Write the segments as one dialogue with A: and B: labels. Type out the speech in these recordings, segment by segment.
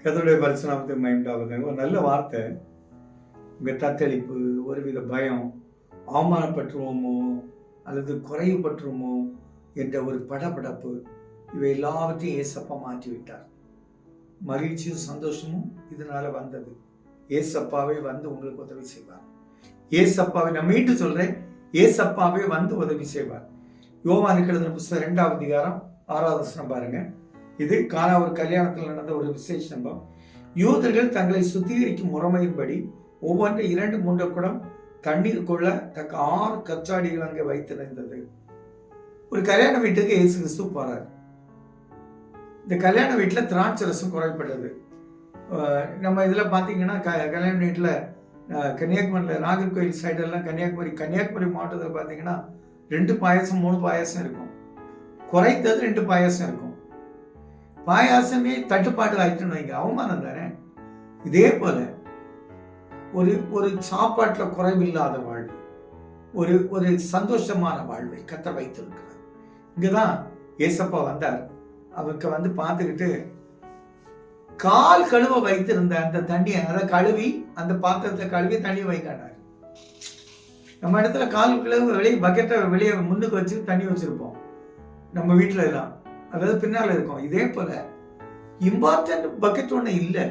A: கர்த்தருடைய பரிசுநாமத்துக்கு மகிமையுண்டாவதாக. ஒரு நல்ல வார்த்தை. உங்கள் தத்தளிப்பு, ஒருவித பயம், அவமானப்பட்டுருவோமோ அல்லது குறைவுபட்டுருமோ என்ற ஒரு படபடப்பு, இவை எல்லாவற்றையும் ஏசப்பா மாற்றி விட்டார். மகிழ்ச்சியும் சந்தோஷமும் இதனால வந்தது. ஏசப்பாவே வந்து உங்களுக்கு உதவி செய்வார். ஏசப்பாவை நான் மீண்டும் சொல்றேன், ஏசப்பாவே வந்து உதவி செய்வார். யோவானுக்கு எழுதின புத்தகம் 2ஆம் அதிகாரம் 6வது வசனம் பாருங்க. இது காணா ஒரு கல்யாணத்தில் நடந்த ஒரு விசேஷ சம்பவம். யூதர்கள் தங்களை சுத்திகரிக்கும் முறைமையின்படி ஒவ்வொன்று 2-3 குடம் தண்ணீர் கொள்ள தக்க 6 கச்சாடிகள் அங்கே வைத்திருந்தது. ஒரு கல்யாண வீட்டுக்கு இயேசு கிறிஸ்து போறார். இந்த கல்யாண வீட்டில் திராட்சை ரசம் குறைப்பட்டது. நம்ம இதில் பார்த்தீங்கன்னா கல்யாண வீட்டில் கன்னியாகுமரியில் நாகர்கோவில் சைடெல்லாம் கன்னியாகுமரி மாவட்டத்தில் பார்த்தீங்கன்னா 2 பாயாசம் 3 பாயாசம் இருக்கும். குறைந்தது 2 பாயாசம் இருக்கும். பாயாசமே தட்டுப்பாடு ஆயிட்டுன்னு வைங்க, அவமானம் தானே. இதே போல ஒரு சாப்பாட்டில் குறைவில்லாத வாழ்வு, ஒரு சந்தோஷமான வாழ்வை கர்த்தர் வைத்திருக்கிறார். இங்கதான் ஏசப்பா வந்தார். அவருக்கு வந்து பார்த்துக்கிட்டு கால் கழுவ வைத்திருந்த அந்த தண்ணியை அதை கழுவி அந்த பாத்திரத்தை கழுவி தண்ணி வைக்காண்டார். நம்ம இடத்துல கால் கழுவு வெளியே பக்கெட்டை வெளியே முன்னுக்கு வச்சு தண்ணி வச்சிருப்போம் நம்ம வீட்டுல எல்லாம், அதாவது பின்னால இருக்கும். இதே போல இம்பார்ட்டன்ட் பக்கெட் ஒண்ணு இல்லை,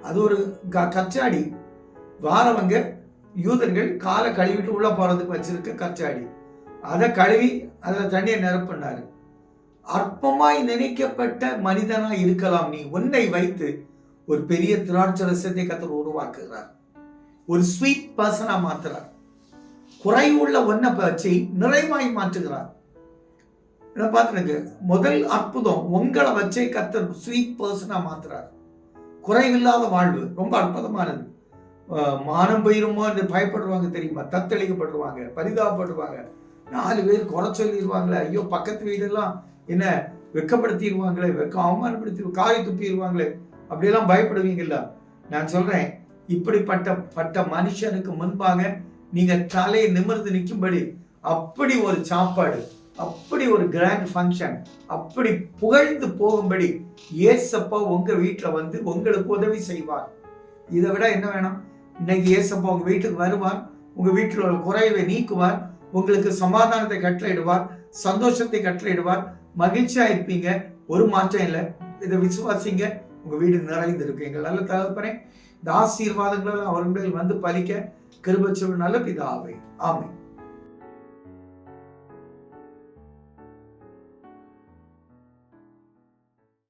A: அது ஒரு கச்சாடி. வாரவங்க யூதர்கள் காலை கழுவிட்டு உள்ள போறதுக்கு வச்சிருக்க கச்சாடி, அதை கழுவி அதுல தண்ணியை நிரப்பினாரு. அற்பமாய் நினைக்கப்பட்ட மனிதனா இருக்கலாம் நீ, உன்னை வைத்து ஒரு பெரிய திராட்சை ரசத்தை கர்த்தர் உருவாக்குகிறார். ஒரு ஸ்வீட் பர்சனா மாத்துறார். குறைவுள்ள ஒன்னை வச்சு நிறைவாய் மாற்றுகிறார். பார்த்துனுங்க, முதல் அற்புதம் உங்களை வச்சே கர்த்தர் ஸ்வீட் பர்சனா மாத்துறார். குறைவில்லாத வாழ்வு ரொம்ப அற்புதமானது. மானம் போயிருமோ என்று பயப்படுவாங்க தெரியுமா, தத்தளிக்கப்படுவாங்க, பரிதாபப்படுவாங்க, 4 பேர் குறை சொல்லிடுவாங்களே, ஐயோ பக்கத்து வீடெல்லாம் என்ன வெக்கப்படுத்திடுவாங்களே, அவமானப்படுத்தி காரி துப்பிடுவாங்களே, அப்படியெல்லாம் பயப்படுவீங்கல்ல. நான் சொல்றேன், இப்படிப்பட்ட மனுஷனுக்கு முன்பாக நீங்க தலையை நிமிர்ந்து நிற்கும்படி அப்படி ஒரு சாப்பாடு, அப்படி ஒரு கிராண்ட் ஃபங்க்ஷன், அப்படி புகழ்ந்து போகும்படி ஏசப்பா உங்க வீட்டுல வந்து உங்களுக்கு உதவி செய்வார். இதை விட என்ன வேணும்? இன்னைக்கு ஏசப்பா உங்க வீட்டுக்கு வருவார், உங்க வீட்டில் உள்ள குறைவை நீக்குவார், உங்களுக்கு சமாதானத்தை கட்டளையிடுவார், சந்தோஷத்தை கட்டளையிடுவார், மகிழ்ச்சியா இருப்பீங்க. ஒரு மாற்றம் இல்லை. இதை விசுவாசிங்க, உங்க வீடு நிறைந்திருக்கு. எங்கள் நல்ல தகப்பனே, இந்த ஆசீர்வாதங்கள் அவர்கள் வந்து பலிக்க கிருபை செய்யும் நல்ல பிதாவே, ஆமென்.